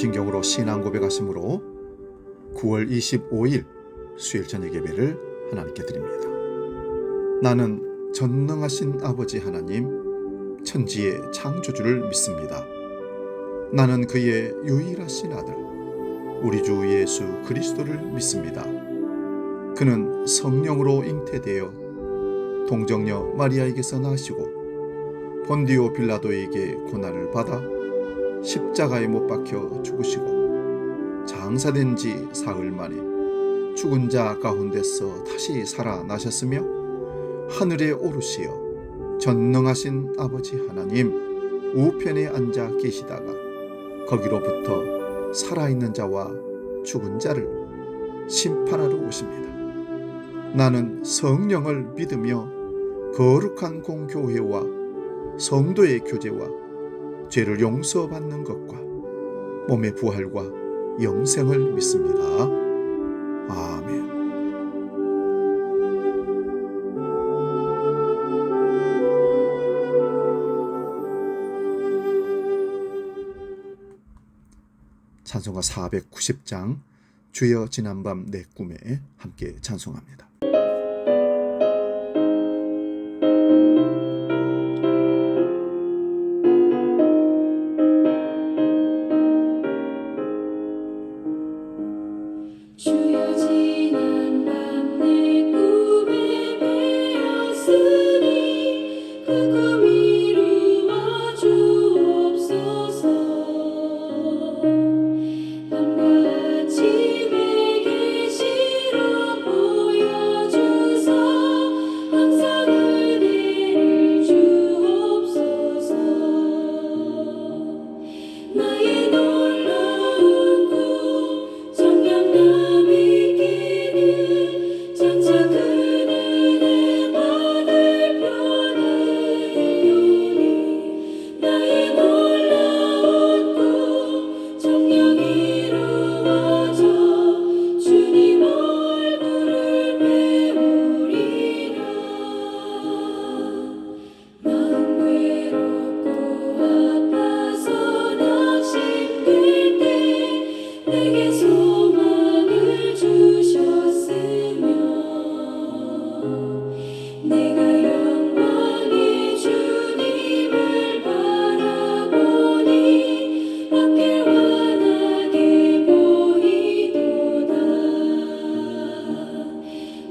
개신경으로 신앙 고백하심으로 9월 25일 수요일 저녁 예배를 하나님께 드립니다. 나는 전능하신 아버지 하나님, 천지의 창조주를 믿습니다. 나는 그의 유일하신 아들, 우리 주 예수 그리스도를 믿습니다. 그는 성령으로 잉태되어 동정녀 마리아에게서 나시고 본디오 빌라도에게 고난을 받아 십자가에 못 박혀 죽으시고 장사된 지 사흘 만에 죽은 자 가운데서 다시 살아나셨으며 하늘에 오르시어 전능하신 아버지 하나님 우편에 앉아 계시다가 거기로부터 살아있는 자와 죽은 자를 심판하러 오십니다. 나는 성령을 믿으며 거룩한 공교회와 성도의 교제와 죄를 용서받는 것과 몸의 부활과 영생을 믿습니다. 아멘. 찬송가 490장 주여 지난밤 내 꿈에 함께 찬송합니다. 주여 지난밤 내 꿈에 배었으니 그 꿈 이루어 주옵소서. 밤과 아침에 계시로 보여주소. 항상 은혜를 주옵소서. 나의 놀라운 꿈 정녕 이기는 장차 그 은혜 받을 편을 이루니 나의 놀라운 꿈 정녕 이루어져 주님 얼굴을 배우리라. 마음 외롭고 아파서 낙심될 때 내게 소망을 주셨으며 내가 영광의 주님을 바라보니 앞길 환하게 보이도다.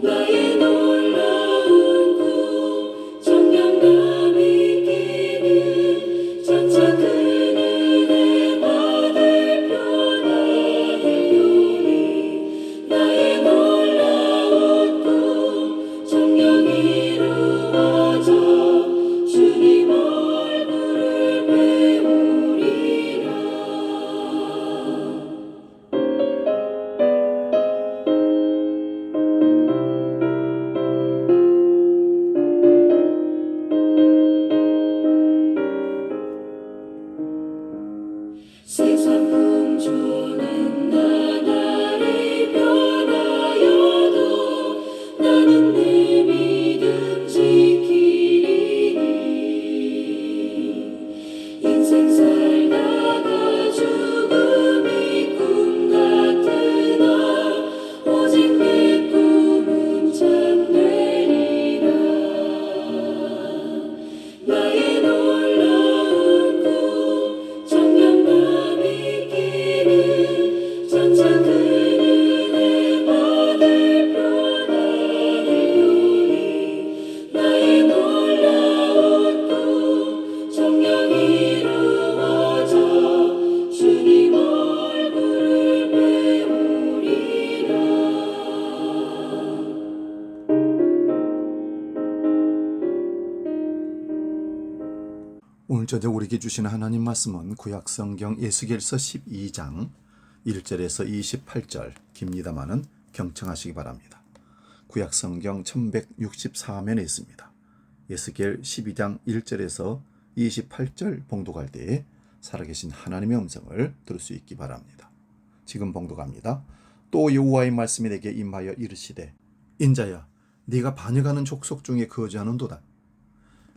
나의 놀라운 꿈 정녕 이기는 장차 그 은혜 받을 편을 이루니 나의 놀라운 꿈 정녕 이루어져 주님 얼굴을 배우리라. 세상 풍조는 나날이 변하여도 나는 내 믿음 지키리니. 인생 살다가 죽음이 꿈 같으나 오직 내 꿈은 참되리라. 나의 놀라운 꿈 정녕 이기는 장차 그 은혜 받을 편을 이루니 나의 놀라운 꿈 정녕 이루어져 주님 얼굴을 배우리라. 오늘 저녁 우리에게 주시는 하나님 말씀은 구약성경 에스겔서 12장 1절에서 28절 깁니다마는 경청하시기 바랍니다. 구약성경 1164면에 있습니다. 에스겔 12장 1절에서 28절 봉독할 때에 살아계신 하나님의 음성을 들을 수 있기 바랍니다. 지금 봉독합니다. 또 여호와의 말씀이 내게 임하여 이르시되 인자야 네가 반역하는 족속 중에 거주하는도다.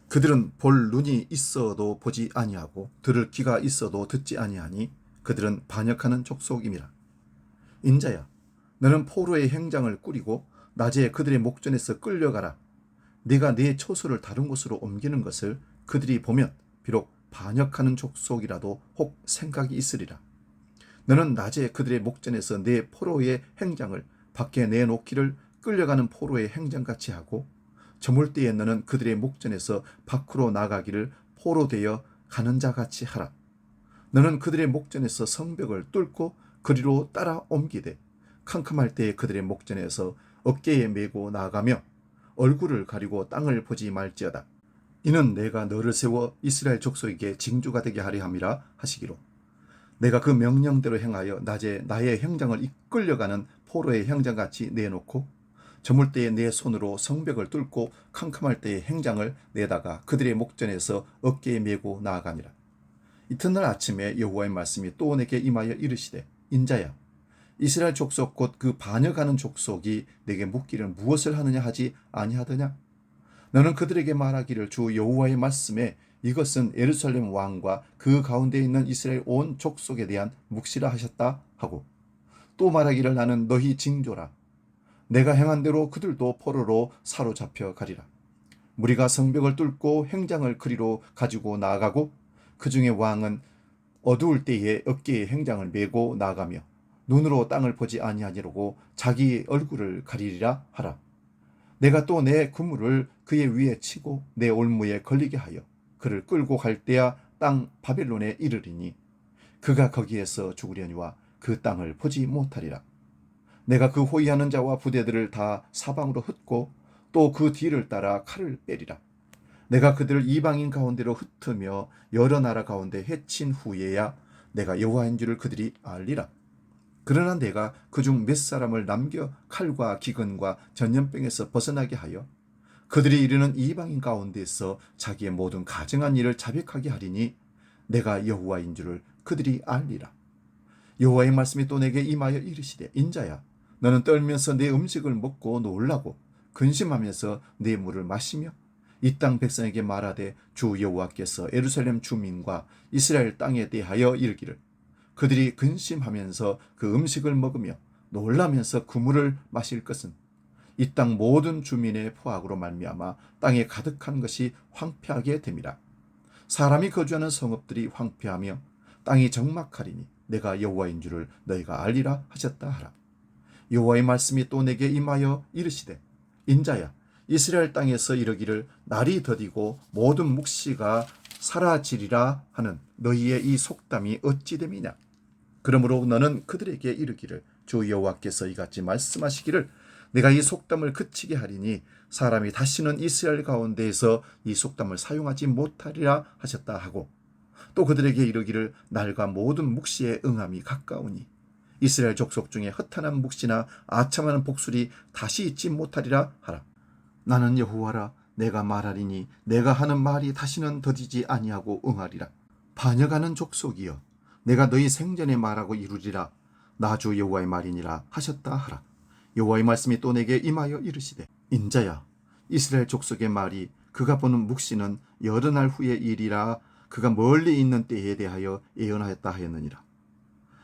그들은 볼 눈이 있어도 보지 아니하고 들을 귀가 있어도 듣지 아니하니 그들은 반역하는 족속임이라. 인자야, 너는 포로의 행장을 꾸리고 낮에 그들의 목전에서 끌려가라. 네가 네 처소를 다른 곳으로 옮기는 것을 그들이 보면 비록 반역하는 족속이라도 혹 생각이 있으리라. 너는 낮에 그들의 목전에서 네 포로의 행장을 밖에 내놓기를 끌려가는 포로의 행장같이 하고 저물 때에 너는 그들의 목전에서 밖으로 나가기를 포로 되어 가는 자같이 하라. 너는 그들의 목전에서 성벽을 뚫고 그리로 따라 옮기되 캄캄할 때에 그들의 목전에서 어깨에 메고 나아가며 얼굴을 가리고 땅을 보지 말지어다. 이는 내가 너를 세워 이스라엘 족속에게 징조가 되게 하려 함이라 하시기로. 내가 그 명령대로 행하여 낮에 나의 행장을 이끌려가는 포로의 행장같이 내놓고 저물 때에 내 손으로 성벽을 뚫고 캄캄할 때의 행장을 내다가 그들의 목전에서 어깨에 메고 나아가니라. 이튿날 아침에 여호와의 말씀이 또 내게 임하여 이르시되 인자야, 이스라엘 족속 곧 그 반역하는 족속이 내게 묻기를 무엇을 하느냐 하지 아니하더냐? 너는 그들에게 말하기를 주 여호와의 말씀에 이것은 예루살렘 왕과 그 가운데 있는 이스라엘 온 족속에 대한 묵시라 하셨다 하고 또 말하기를 나는 너희 징조라. 내가 행한 대로 그들도 포로로 사로잡혀 가리라. 무리가 성벽을 뚫고 행장을 그리로 가지고 나아가고 그 중에 왕은 어두울 때에 어깨에 행장을 메고 나아가며 눈으로 땅을 보지 아니하니라고 자기 얼굴을 가리리라 하라. 내가 또 내 그물을 그의 위에 치고 내 올무에 걸리게 하여 그를 끌고 갈 때야 땅 바벨론에 이르리니 그가 거기에서 죽으려니와 그 땅을 보지 못하리라. 내가 그 호위하는 자와 부대들을 다 사방으로 흩고 또 그 뒤를 따라 칼을 빼리라. 내가 그들을 이방인 가운데로 흩으며 여러 나라 가운데 해친 후에야 내가 여호와인 줄을 그들이 알리라. 그러나 내가 그중 몇 사람을 남겨 칼과 기근과 전염병에서 벗어나게 하여 그들이 이르는 이방인 가운데서 자기의 모든 가증한 일을 자백하게 하리니 내가 여호와인 줄을 그들이 알리라. 여호와의 말씀이 또 내게 임하여 이르시되 인자야, 너는 떨면서 내 음식을 먹고 놀라고 근심하면서 내 물을 마시며 이 땅 백성에게 말하되 주 여호와께서 예루살렘 주민과 이스라엘 땅에 대하여 이르기를 그들이 근심하면서 그 음식을 먹으며 놀라면서 그 물을 마실 것은 이 땅 모든 주민의 포악으로 말미암아 땅에 가득한 것이 황폐하게 됨이라. 사람이 거주하는 성읍들이 황폐하며 땅이 적막하리니 내가 여호와인 줄을 너희가 알리라 하셨다 하라. 여호와의 말씀이 또 내게 임하여 이르시되 인자야, 이스라엘 땅에서 이르기를 날이 더디고 모든 묵시가 사라지리라 하는 너희의 이 속담이 어찌 됨이냐? 그러므로 너는 그들에게 이르기를 주 여호와께서 이같이 말씀하시기를 내가 이 속담을 그치게 하리니 사람이 다시는 이스라엘 가운데에서 이 속담을 사용하지 못하리라 하셨다 하고 또 그들에게 이르기를 날과 모든 묵시의 응함이 가까우니 이스라엘 족속 중에 허탄한 묵시나 아첨하는 복술이 다시 있지 못하리라 하라. 나는 여호와라. 내가 말하리니 내가 하는 말이 다시는 더디지 아니하고 응하리라. 반역하는 족속이여, 내가 너희 생전에 말하고 이루리라. 나 주 여호와의 말이니라 하셨다 하라. 여호와의 말씀이 또 내게 임하여 이르시되 인자야, 이스라엘 족속의 말이 그가 보는 묵시는 여러 날 후의 일이라 그가 멀리 있는 때에 대하여 예언하였다 하였느니라.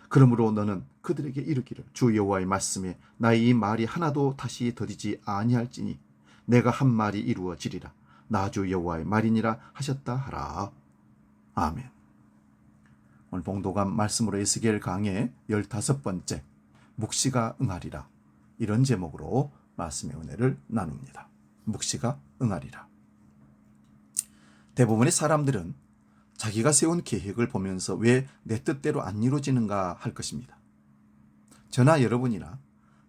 그러므로 너는 그들에게 이르기를 주 여호와의 말씀에 나의 이 말이 하나도 다시 더디지 아니할지니 내가 한 말이 이루어지리라. 나 주 여호와의 말이니라 하셨다 하라. 아멘. 오늘 봉독한 말씀으로 에스겔 강의 15번째 묵시가 응하리라, 이런 제목으로 말씀의 은혜를 나눕니다. 묵시가 응하리라. 대부분의 사람들은 자기가 세운 계획을 보면서 왜 내 뜻대로 안 이루어지는가 할 것입니다. 저나 여러분이나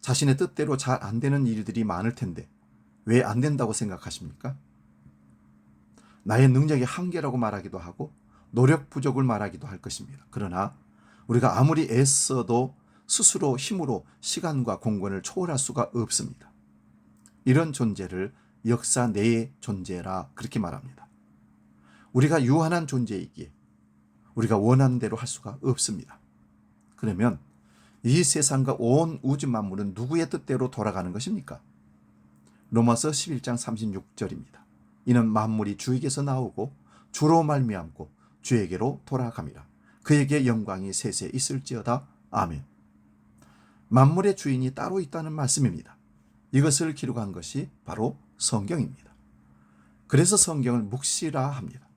자신의 뜻대로 잘 안 되는 일들이 많을 텐데 왜 안 된다고 생각하십니까? 나의 능력의 한계라고 말하기도 하고 노력 부족을 말하기도 할 것입니다. 그러나 우리가 아무리 애써도 스스로 힘으로 시간과 공간을 초월할 수가 없습니다. 이런 존재를 역사 내의 존재라 그렇게 말합니다. 우리가 유한한 존재이기에 우리가 원하는 대로 할 수가 없습니다. 그러면 이 세상과 온 우주 만물은 누구의 뜻대로 돌아가는 것입니까? 로마서 11장 36절입니다. 이는 만물이 주에게서 나오고 주로 말미암고 주에게로 돌아갑니다. 그에게 영광이 세세 있을지어다. 아멘. 만물의 주인이 따로 있다는 말씀입니다. 이것을 기록한 것이 바로 성경입니다. 그래서 성경을 묵시라 합니다.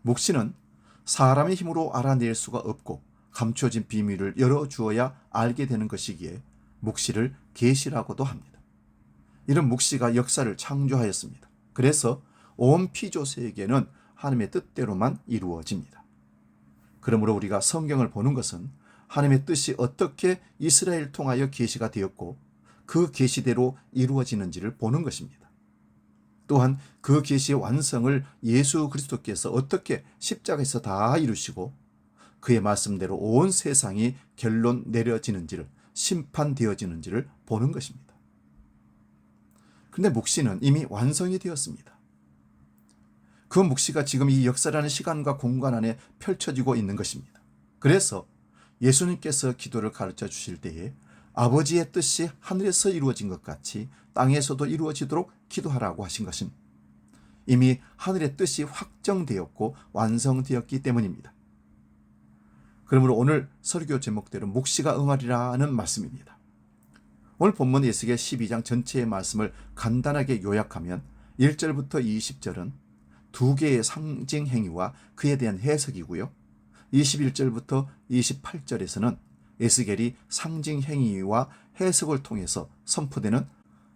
묵시는 사람의 힘으로 알아낼 수가 없고 감춰진 비밀을 열어주어야 알게 되는 것이기에 묵시를 계시라고도 합니다. 이런 묵시가 역사를 창조하였습니다. 그래서 온 피조세계는 하나님의 뜻대로만 이루어집니다. 그러므로 우리가 성경을 보는 것은 하나님의 뜻이 어떻게 이스라엘 통하여 계시가 되었고 그 계시대로 이루어지는지를 보는 것입니다. 또한 그 계시의 완성을 예수 그리스도께서 어떻게 십자가에서 다 이루시고 그의 말씀대로 온 세상이 결론 내려지는지를, 심판되어지는지를 보는 것입니다. 그런데 묵시는 이미 완성이 되었습니다. 그 묵시가 지금 이 역사라는 시간과 공간 안에 펼쳐지고 있는 것입니다. 그래서 예수님께서 기도를 가르쳐 주실 때에 아버지의 뜻이 하늘에서 이루어진 것 같이 땅에서도 이루어지도록 기도하라고 하신 것은 이미 하늘의 뜻이 확정되었고 완성되었기 때문입니다. 그러므로 오늘 설교 제목대로 묵시가 응하리라는 말씀입니다. 오늘 본문 에스겔 12장 전체의 말씀을 간단하게 요약하면 1절부터 20절은 두 개의 상징 행위와 그에 대한 해석이고요. 21절부터 28절에서는 에스겔이 상징 행위와 해석을 통해서 선포되는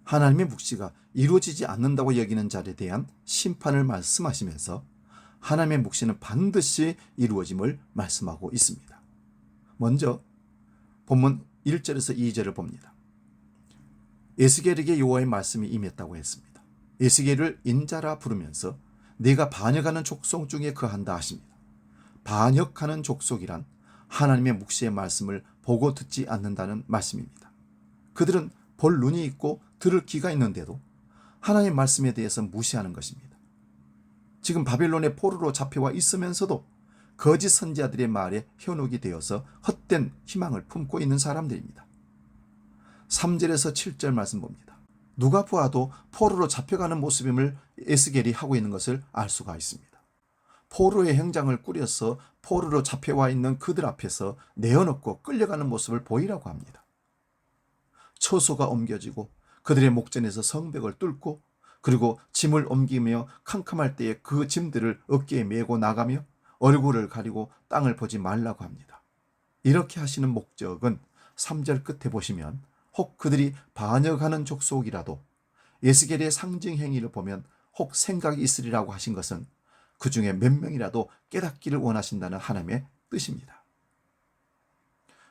하나님의 묵시가 이루어지지 않는다고 여기는 자에 대한 심판을 말씀하시면서 하나님의 묵시는 반드시 이루어짐을 말씀하고 있습니다. 먼저 본문 1절에서 2절을 봅니다. 에스겔에게 여호와의 말씀이 임했다고 했습니다. 에스겔을 인자라 부르면서 네가 반역하는 족속 중에 거한다 하십니다. 반역하는 족속이란 하나님의 묵시의 말씀을 보고 듣지 않는다는 말씀입니다. 그들은 볼 눈이 있고 들을 귀가 있는데도 하나님의 말씀에 대해서 무시하는 것입니다. 지금 바벨론의 포로로 잡혀와 있으면서도 거짓 선지자들의 말에 현혹이 되어서 헛된 희망을 품고 있는 사람들입니다. 3절에서 7절 말씀 봅니다. 누가 보아도 포로로 잡혀가는 모습임을 에스겔이 하고 있는 것을 알 수가 있습니다. 포로의 행장을 꾸려서 포로로 잡혀와 있는 그들 앞에서 내어놓고 끌려가는 모습을 보이라고 합니다. 처소가 옮겨지고 그들의 목전에서 성벽을 뚫고 그리고 짐을 옮기며 캄캄할 때에 그 짐들을 어깨에 메고 나가며 얼굴을 가리고 땅을 보지 말라고 합니다. 이렇게 하시는 목적은 3절 끝에 보시면 혹 그들이 반역하는 족속이라도 에스겔의 상징 행위를 보면 혹 생각이 있으리라고 하신 것은 그 중에 몇 명이라도 깨닫기를 원하신다는 하나님의 뜻입니다.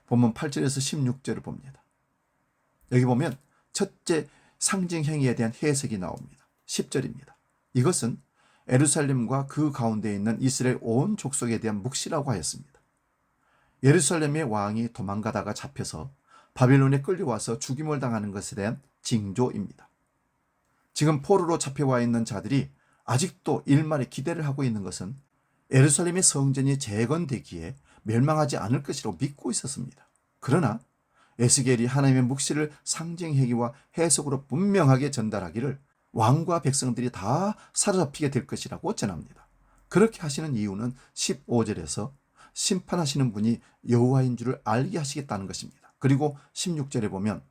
본문 8절에서 16절을 봅니다. 여기 보면 첫째 상징 행위에 대한 해석이 나옵니다. 10절입니다. 이것은 예루살렘과 그 가운데 있는 이스라엘 온 족속에 대한 묵시라고 하였습니다. 예루살렘의 왕이 도망가다가 잡혀서 바벨론에 끌려와서 죽임을 당하는 것에 대한 징조입니다. 지금 포로로 잡혀와 있는 자들이 아직도 일말에 기대를 하고 있는 것은 예루살렘의 성전이 재건되기에 멸망하지 않을 것이라고 믿고 있었습니다. 그러나 에스겔이 하나님의 묵시를 상징 행위와 해석으로 분명하게 전달하기를 왕과 백성들이 다 사로잡히게 될 것이라고 전합니다. 그렇게 하시는 이유는 15절에서 심판하시는 분이 여호와인 줄을 알게 하시겠다는 것입니다. 그리고 16절에 보면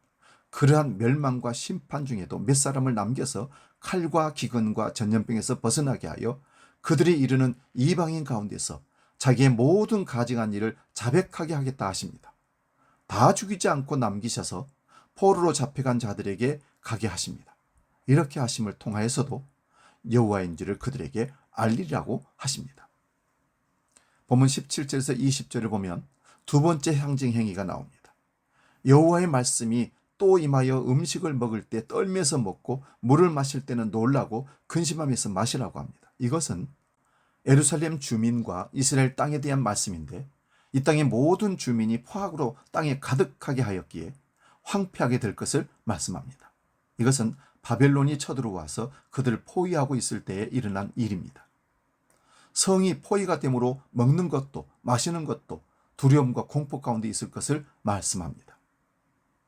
그러한 멸망과 심판 중에도 몇 사람을 남겨서 칼과 기근과 전염병에서 벗어나게 하여 그들이 이르는 이방인 가운데서 자기의 모든 가증한 일을 자백하게 하겠다 하십니다. 다 죽이지 않고 남기셔서 포로로 잡혀간 자들에게 가게 하십니다. 이렇게 하심을 통하여서도 여호와인지를 그들에게 알리라고 하십니다. 본문 17절에서 20절을 보면 두 번째 상징 행위가 나옵니다. 여호와의 말씀이 또 임하여 음식을 먹을 때 떨면서 먹고 물을 마실 때는 놀라고 근심하면서 마시라고 합니다. 이것은 예루살렘 주민과 이스라엘 땅에 대한 말씀인데 이 땅의 모든 주민이 포악으로 땅에 가득하게 하였기에 황폐하게 될 것을 말씀합니다. 이것은 바벨론이 쳐들어와서 그들을 포위하고 있을 때에 일어난 일입니다. 성이 포위가 되므로 먹는 것도 마시는 것도 두려움과 공포 가운데 있을 것을 말씀합니다.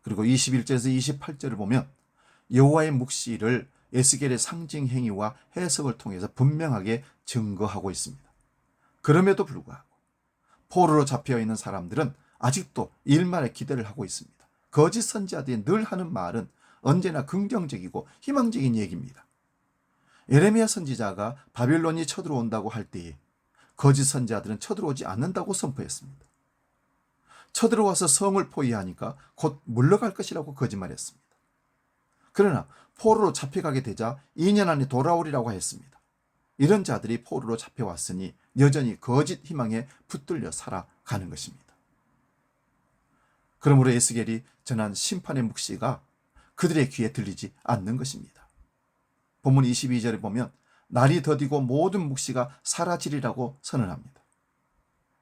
그리고 21절에서 28절을 보면 여호와의 묵시를 에스겔의 상징 행위와 해석을 통해서 분명하게 증거하고 있습니다. 그럼에도 불구하고 포로로 잡혀 있는 사람들은 아직도 일말의 기대를 하고 있습니다. 거짓 선지자들이 늘 하는 말은 언제나 긍정적이고 희망적인 얘기입니다. 예레미야 선지자가 바벨론이 쳐들어온다고 할 때에 거짓 선지자들은 쳐들어오지 않는다고 선포했습니다. 쳐들어와서 성을 포위하니까 곧 물러갈 것이라고 거짓말했습니다. 그러나 포로로 잡혀가게 되자 2년 안에 돌아오리라고 했습니다. 이런 자들이 포로로 잡혀왔으니 여전히 거짓 희망에 붙들려 살아가는 것입니다. 그러므로 에스겔이 전한 심판의 묵시가 그들의 귀에 들리지 않는 것입니다. 본문 22절에 보면 날이 더디고 모든 묵시가 사라지리라고 선언합니다.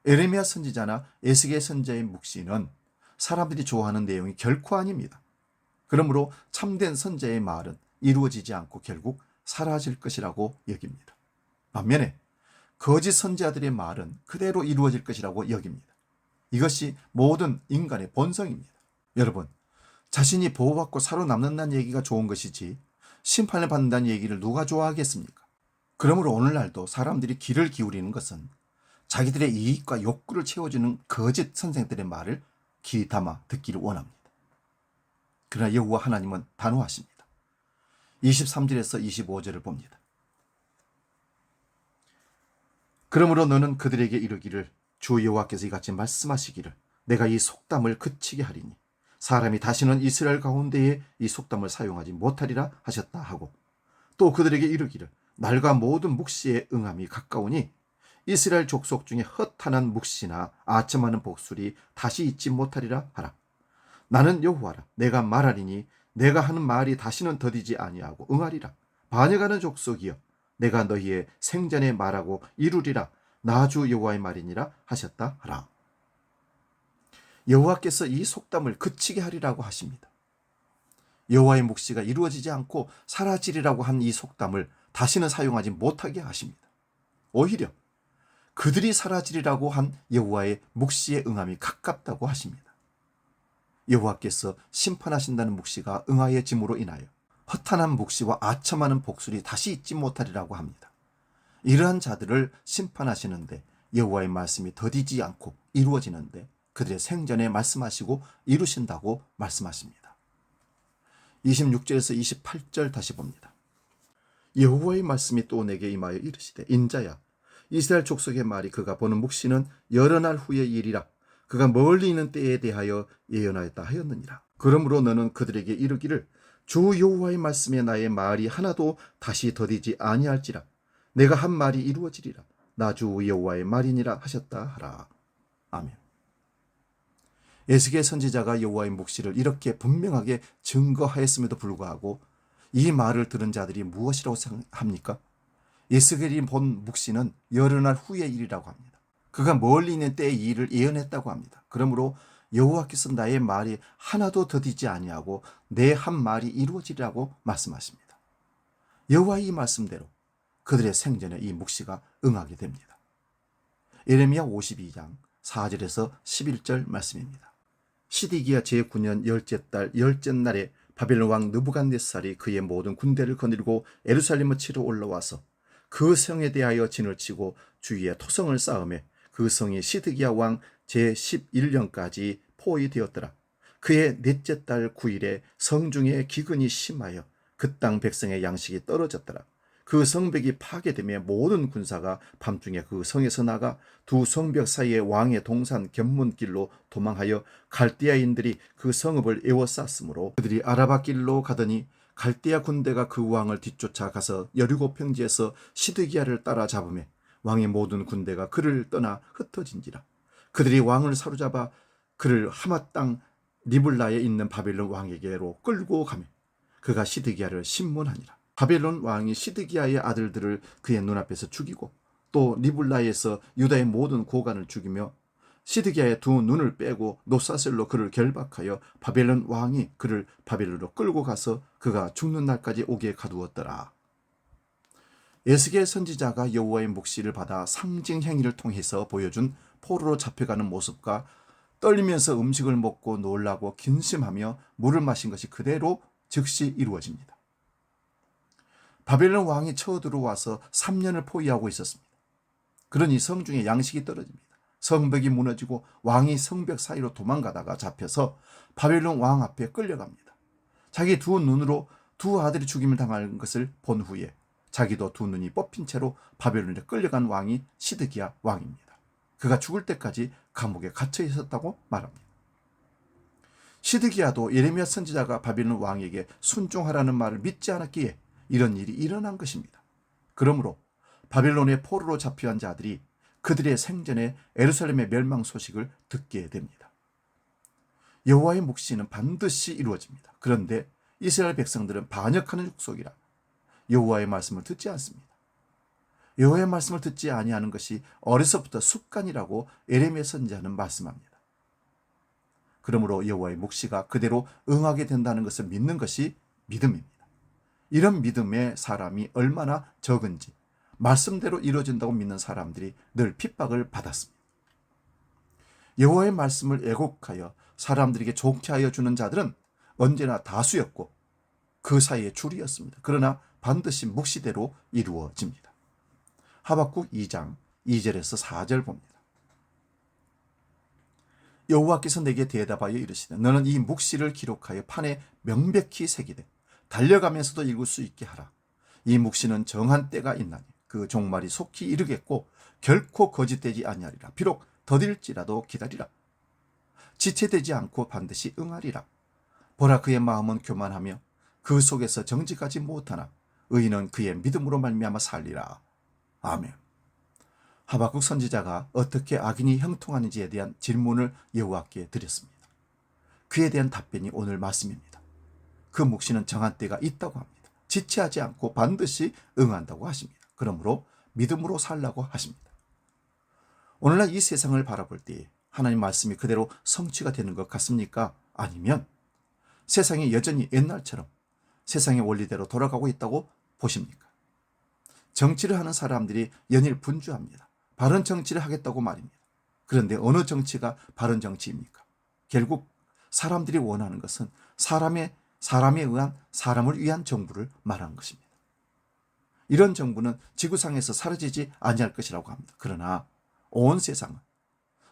에레미야 선지자나 에스겔 선지자의 묵시는 사람들이 좋아하는 내용이 결코 아닙니다. 그러므로 참된 선지자의 말은 이루어지지 않고 결국 사라질 것이라고 여깁니다. 반면에 거짓 선지자들의 말은 그대로 이루어질 것이라고 여깁니다. 이것이 모든 인간의 본성입니다. 여러분, 자신이 보호받고 살아남는다는 얘기가 좋은 것이지 심판을 받는다는 얘기를 누가 좋아하겠습니까? 그러므로 오늘날도 사람들이 귀를 기울이는 것은 자기들의 이익과 욕구를 채워주는 거짓 선생들의 말을 귀 담아 듣기를 원합니다. 그러나 여호와 하나님은 단호하십니다. 23절에서 25절을 봅니다. 그러므로 너는 그들에게 이르기를 주 여호와께서 이같이 말씀하시기를 내가 이 속담을 그치게 하리니 사람이 다시는 이스라엘 가운데에 이 속담을 사용하지 못하리라 하셨다 하고 또 그들에게 이르기를 날과 모든 묵시의 응함이 가까우니 이스라엘 족속 중에 허탄한 묵시나 아첨하는 복술이 다시 있지 못하리라 하라. 나는 여호와라. 내가 말하리니 내가 하는 말이 다시는 더디지 아니하고 응하리라. 반역하는 족속이여 내가 너희의 생전에 말하고 이루리라. 나 주 여호와의 말이니라 하셨다 하라. 여호와께서 이 속담을 그치게 하리라고 하십니다. 여호와의 묵시가 이루어지지 않고 사라지리라고 한 이 속담을 다시는 사용하지 못하게 하십니다. 오히려 그들이 사라지리라고 한 여호와의 묵시의 응함이 가깝다고 하십니다. 여호와께서 심판하신다는 묵시가 응하여짐으로 인하여 허탄한 묵시와 아첨하는 복술이 다시 있지 못하리라고 합니다. 이러한 자들을 심판하시는데 여호와의 말씀이 더디지 않고 이루어지는데 그들의 생전에 말씀하시고 이루신다고 말씀하십니다. 26절에서 28절 다시 봅니다. 여호와의 말씀이 또 내게 임하여 이르시되 인자야 이스라엘 족속의 말이 그가 보는 묵시는 여러 날 후의 일이라 그가 멀리 있는 때에 대하여 예언하였다 하였느니라. 그러므로 너는 그들에게 이르기를 주 여호와의 말씀에 나의 말이 하나도 다시 더디지 아니할지라 내가 한 말이 이루어지리라. 나 주 여호와의 말이니라 하셨다 하라. 아멘. 에스겔 선지자가 여호와의 묵시를 이렇게 분명하게 증거하였음에도 불구하고 이 말을 들은 자들이 무엇이라고 생각합니까? 에스겔이 본 묵시는 여러 날 후의 일이라고 합니다. 그가 멀리 있는 때의 일을 예언했다고 합니다. 그러므로 여호와께서 나의 말이 하나도 더디지 아니하고 내 한 말이 이루어지리라고 말씀하십니다. 여호와의 이 말씀대로 그들의 생전에 이 묵시가 응하게 됩니다. 예레미야 52장 4절에서 11절 말씀입니다. 시디기야 제9년 열째 달 열째 날에 바벨론 왕 느부갓네살이 그의 모든 군대를 거느리고 예루살렘을 치러 올라와서 그 성에 대하여 진을 치고 주위에 토성을 쌓음에 그 성이 시드기야 왕 제11년까지 포위되었더라. 그의 넷째 달 9일에 성중에 기근이 심하여 그 땅 백성의 양식이 떨어졌더라. 그 성벽이 파괴되며 모든 군사가 밤중에 그 성에서 나가 두 성벽 사이의 왕의 동산 견문길로 도망하여 갈대아인들이 그 성읍을 에워쌌으므로 그들이 아라바 길로 가더니 갈대아 군대가 그 왕을 뒤쫓아 가서 여리고 평지에서 시드기야를 따라잡으매 왕의 모든 군대가 그를 떠나 흩어진지라. 그들이 왕을 사로잡아 그를 하맛 땅 리블라에 있는 바벨론 왕에게로 끌고 가매 그가 시드기야를 신문하니라. 바벨론 왕이 시드기야의 아들들을 그의 눈앞에서 죽이고 또 리블라에서 유다의 모든 고관을 죽이며 시드기야의 두 눈을 빼고 노사슬로 그를 결박하여 바벨론 왕이 그를 바벨론으로 끌고 가서 그가 죽는 날까지 오게 가두었더라. 에스겔 선지자가 여호와의 묵시를 받아 상징 행위를 통해서 보여준 포로로 잡혀가는 모습과 떨리면서 음식을 먹고 놀라고 긴심하며 물을 마신 것이 그대로 즉시 이루어집니다. 바벨론 왕이 쳐들어와서 3년을 포위하고 있었습니다. 그러니 성중에 양식이 떨어집니다. 성벽이 무너지고 왕이 성벽 사이로 도망가다가 잡혀서 바벨론 왕 앞에 끌려갑니다. 자기 두 눈으로 두 아들이 죽임을 당하는 것을 본 후에 자기도 두 눈이 뽑힌 채로 바벨론에 끌려간 왕이 시드기야 왕입니다. 그가 죽을 때까지 감옥에 갇혀 있었다고 말합니다. 시드기야도 예레미야 선지자가 바벨론 왕에게 순종하라는 말을 믿지 않았기에 이런 일이 일어난 것입니다. 그러므로 바벨론의 포로로 잡혀간 자들이 그들의 생전에 예루살렘의 멸망 소식을 듣게 됩니다. 여호와의 묵시는 반드시 이루어집니다. 그런데 이스라엘 백성들은 반역하는 족속이라 여호와의 말씀을 듣지 않습니다. 여호와의 말씀을 듣지 아니하는 것이 어려서부터 습관이라고 예레미야 선지자는 말씀합니다. 그러므로 여호와의 묵시가 그대로 응하게 된다는 것을 믿는 것이 믿음입니다. 이런 믿음의 사람이 얼마나 적은지 말씀대로 이루어진다고 믿는 사람들이 늘 핍박을 받았습니다. 여호와의 말씀을 애곡하여 사람들에게 좋게 하여 주는 자들은 언제나 다수였고 그 사이에 줄이었습니다. 그러나 반드시 묵시대로 이루어집니다. 하박국 2장 2절에서 4절 봅니다. 여호와께서 내게 대답하여 이르시되 너는 이 묵시를 기록하여 판에 명백히 새기되 달려가면서도 읽을 수 있게 하라. 이 묵시는 정한 때가 있나니 그 종말이 속히 이르겠고 결코 거짓되지 아니하리라. 비록 더딜지라도 기다리라. 지체되지 않고 반드시 응하리라. 보라 그의 마음은 교만하며 그 속에서 정직하지 못하나 의인은 그의 믿음으로 말미암아 살리라. 아멘. 하박국 선지자가 어떻게 악인이 형통하는지에 대한 질문을 여호와께 드렸습니다. 그에 대한 답변이 오늘 말씀입니다. 그 묵시는 정한 때가 있다고 합니다. 지체하지 않고 반드시 응한다고 하십니다. 그러므로 믿음으로 살라고 하십니다. 오늘날 이 세상을 바라볼 때 하나님 말씀이 그대로 성취가 되는 것 같습니까? 아니면 세상이 여전히 옛날처럼 세상의 원리대로 돌아가고 있다고 보십니까? 정치를 하는 사람들이 연일 분주합니다. 바른 정치를 하겠다고 말입니다. 그런데 어느 정치가 바른 정치입니까? 결국 사람들이 원하는 것은 사람에 의한 사람을 위한 정부를 말하는 것입니다. 이런 정부는 지구상에서 사라지지 아니할 것이라고 합니다. 그러나 온 세상은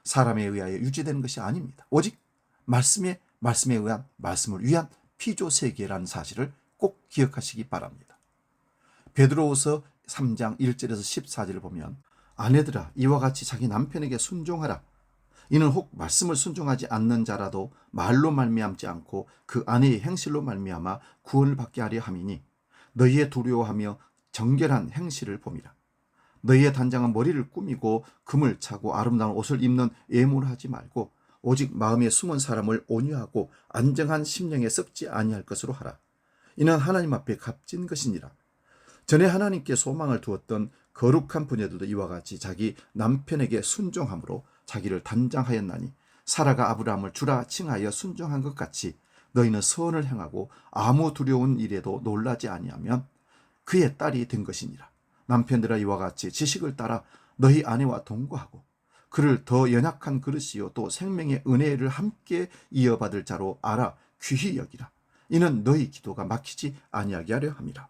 사람에 의하여 유지되는 것이 아닙니다. 오직 말씀에 의한 말씀을 위한 피조 세계라는 사실을 꼭 기억하시기 바랍니다. 베드로후서 3장 1절에서 14절을 보면 아내들아 이와 같이 자기 남편에게 순종하라. 이는 혹 말씀을 순종하지 않는 자라도 말로 말미암지 않고 그 아내의 행실로 말미암아 구원을 받게 하려 함이니 너희의 두려워하며 정결한 행실을 봄이라. 너희의 단장은 머리를 꾸미고 금을 차고 아름다운 옷을 입는 예물을 하지 말고 오직 마음에 숨은 사람을 온유하고 안정한 심령에 썩지 아니할 것으로 하라. 이는 하나님 앞에 값진 것이니라. 전에 하나님께 소망을 두었던 거룩한 부녀들도 이와 같이 자기 남편에게 순종함으로 자기를 단장하였나니 사라가 아브라함을 주라 칭하여 순종한 것 같이 너희는 선을 행하고 아무 두려운 일에도 놀라지 아니하면 그의 딸이 된 것이니라. 남편들아 이와 같이 지식을 따라 너희 아내와 동거하고 그를 더 연약한 그릇이요 또 생명의 은혜를 함께 이어받을 자로 알아 귀히 여기라. 이는 너희 기도가 막히지 아니하게 하려 함이라.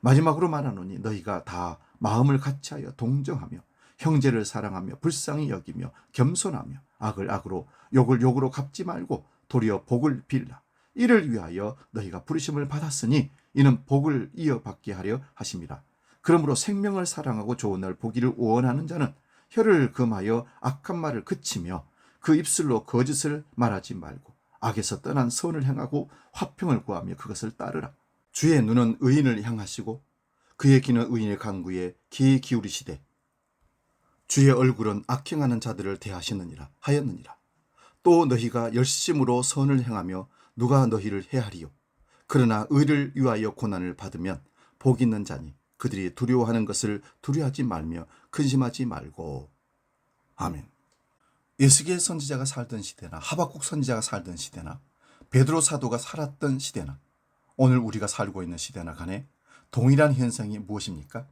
마지막으로 말하노니 너희가 다 마음을 같이하여 동정하며 형제를 사랑하며 불쌍히 여기며 겸손하며 악을 악으로 욕을 욕으로 갚지 말고 도리어 복을 빌라. 이를 위하여 너희가 부르심을 받았으니 이는 복을 이어받게 하려 하심이라. 그러므로 생명을 사랑하고 좋은 날 보기를 원하는 자는 혀를 금하여 악한 말을 그치며 그 입술로 거짓을 말하지 말고 악에서 떠난 선을 행하고 화평을 구하며 그것을 따르라. 주의 눈은 의인을 향하시고 그의 귀는 의인의 간구에 귀 기울이시되 주의 얼굴은 악행하는 자들을 대하시느니라 하였느니라. 또 너희가 열심으로 선을 행하며 누가 너희를 해하리요. 그러나 의를 위하여 고난을 받으면 복 있는 자니 그들이 두려워하는 것을 두려워하지 말며 근심하지 말고. 아멘. 예수기엘 선지자가 살던 시대나 하박국 선지자가 살던 시대나 베드로 사도가 살았던 시대나 오늘 우리가 살고 있는 시대나 간에 동일한 현상이 무엇입니까?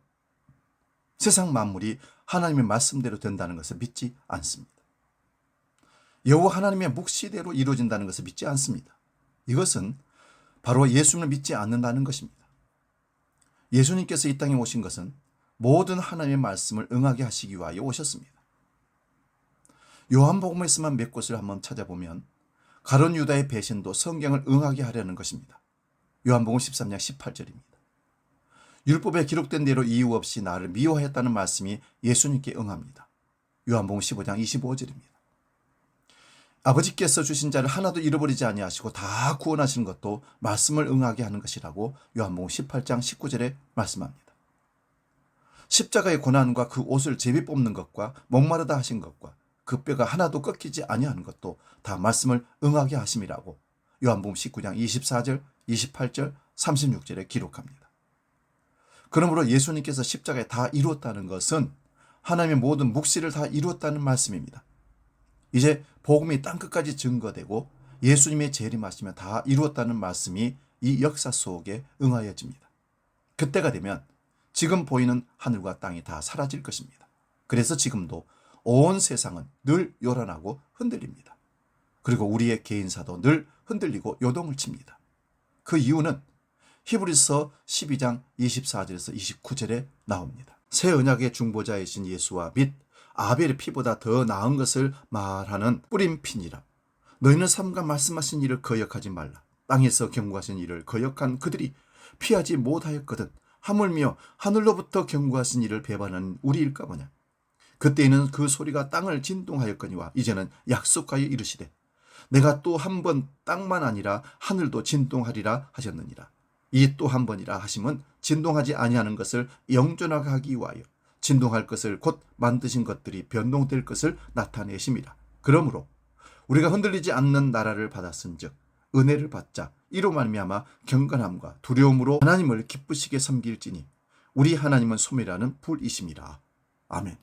세상 만물이 하나님의 말씀대로 된다는 것을 믿지 않습니다. 여호와 하나님의 묵시대로 이루어진다는 것을 믿지 않습니다. 이것은 바로 예수님을 믿지 않는다는 것입니다. 예수님께서 이 땅에 오신 것은 모든 하나님의 말씀을 응하게 하시기 위하여 오셨습니다. 요한복음에서만 몇 곳을 한번 찾아보면 가룟 유다의 배신도 성경을 응하게 하려는 것입니다. 요한복음 13장 18절입니다. 율법에 기록된 대로 이유 없이 나를 미워했다는 말씀이 예수님께 응합니다. 요한복음 15장 25절입니다. 아버지께서 주신 자를 하나도 잃어버리지 아니하시고 다 구원하시는 것도 말씀을 응하게 하는 것이라고 요한복음 18장 19절에 말씀합니다. 십자가의 고난과 그 옷을 제비 뽑는 것과 목마르다 하신 것과 그 뼈가 하나도 꺾이지 아니하는 것도 다 말씀을 응하게 하심이라고 요한복음 19장 24절, 28절, 36절에 기록합니다. 그러므로 예수님께서 십자가에 다 이루었다는 것은 하나님의 모든 묵시를 다 이루었다는 말씀입니다. 이제 복음이 땅끝까지 증거되고 예수님의 재림하시면 다 이루었다는 말씀이 이 역사 속에 응하여집니다. 그때가 되면 지금 보이는 하늘과 땅이 다 사라질 것입니다. 그래서 지금도 온 세상은 늘 요란하고 흔들립니다. 그리고 우리의 개인사도 늘 흔들리고 요동을 칩니다. 그 이유는 히브리서 12장 24절에서 29절에 나옵니다. 새 언약의 중보자이신 예수와 및 아벨의 피보다 더 나은 것을 말하는 뿌린 피니라. 너희는 삼가 말씀하신 일을 거역하지 말라. 땅에서 경고하신 일을 거역한 그들이 피하지 못하였거든 하물며 하늘로부터 경고하신 일을 배반하는 우리일까 보냐. 그때에는 그 소리가 땅을 진동하였거니와 이제는 약속하여 이르시되 내가 또 한 번 땅만 아니라 하늘도 진동하리라 하셨느니라. 이 또 한 번이라 하심은 진동하지 아니하는 것을 영존하게 하기 위하여 진동할 것을 곧 만드신 것들이 변동될 것을 나타내심이라. 그러므로 우리가 흔들리지 않는 나라를 받았은즉 은혜를 받자. 이로 말미암아 경건함과 두려움으로 하나님을 기쁘시게 섬길지니 우리 하나님은 소멸하는 불이심이라. 아멘.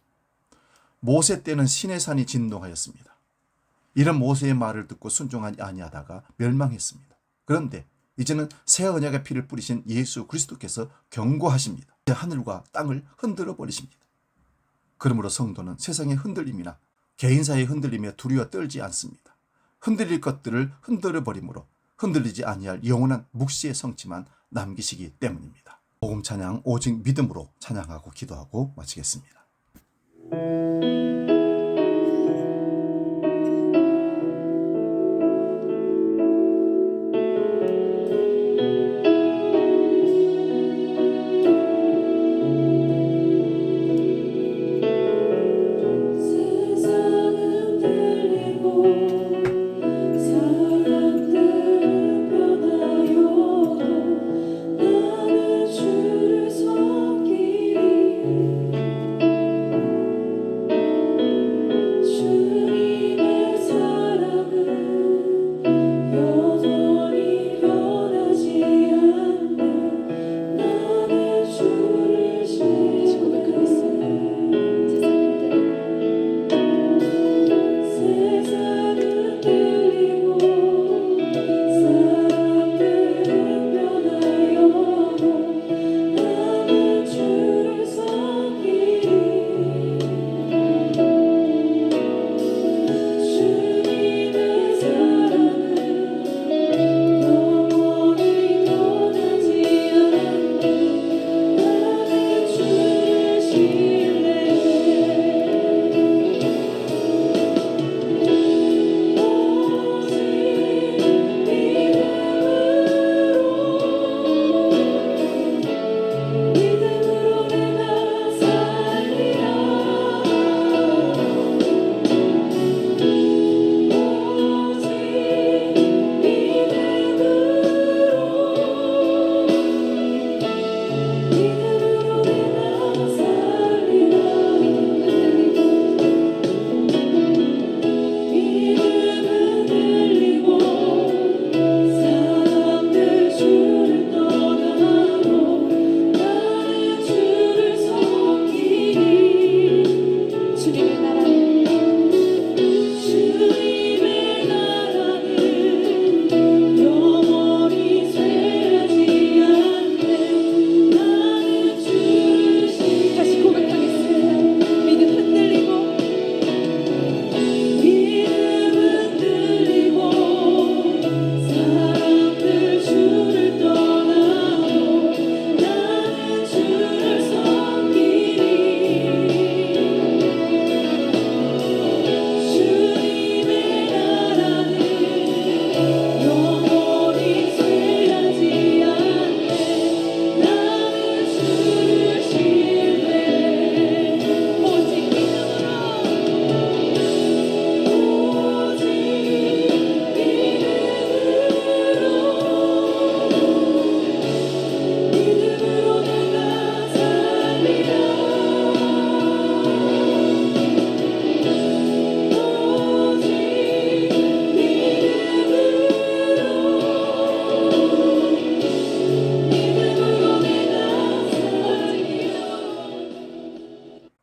모세 때는 시내산이 진동하였습니다. 이런 모세의 말을 듣고 순종하지 아니하다가 멸망했습니다. 그런데 이제는 새 언약의 피를 뿌리신 예수 그리스도께서 경고하십니다. 하늘과 땅을 흔들어 버리십니다. 그러므로 성도는 세상의 흔들림이나 개인사의 흔들림에 두려워 떨지 않습니다. 흔들릴 것들을 흔들어 버림으로 흔들리지 아니할 영원한 묵시의 성취만 남기시기 때문입니다. 복음 찬양 오직 믿음으로 찬양하고 기도하고 마치겠습니다. 세상은 들리고 사람들은 변하여도 나는 주를 섬기리.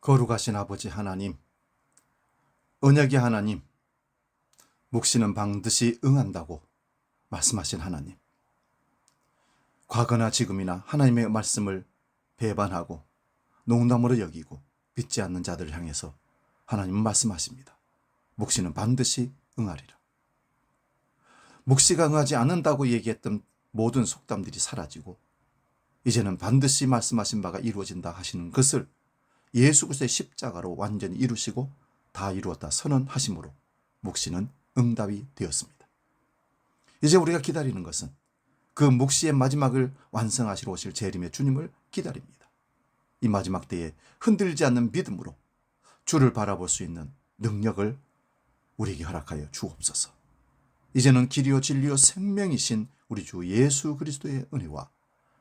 거룩하신 아버지 하나님, 언약의 하나님, 묵시는 반드시 응한다고 말씀하신 하나님, 과거나 지금이나 하나님의 말씀을 배반하고 농담으로 여기고 믿지 않는 자들을 향해서 하나님은 말씀하십니다. 묵시는 반드시 응하리라. 묵시가 응하지 않는다고 얘기했던 모든 속담들이 사라지고 이제는 반드시 말씀하신 바가 이루어진다 하시는 것을 예수 그리스도의 십자가로 완전히 이루시고 다 이루었다 선언하심으로 묵시는 응답이 되었습니다. 이제 우리가 기다리는 것은 그 묵시의 마지막을 완성하시러 오실 재림의 주님을 기다립니다. 이 마지막 때에 흔들리지 않는 믿음으로 주를 바라볼 수 있는 능력을 우리에게 허락하여 주옵소서. 이제는 길이요 진리요 생명이신 우리 주 예수 그리스도의 은혜와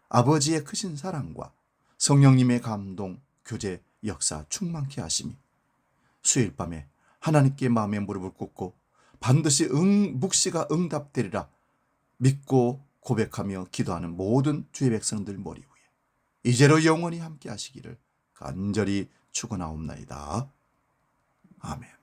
아버지의 크신 사랑과 성령님의 감동, 교제, 역사 충만케 하심이 수요일 밤에 하나님께 마음의 무릎을 꿇고 반드시 묵시가 응답되리라 믿고 고백하며 기도하는 모든 주의 백성들 머리 위에 이제로 영원히 함께 하시기를 간절히 축원하옵나이다. 아멘.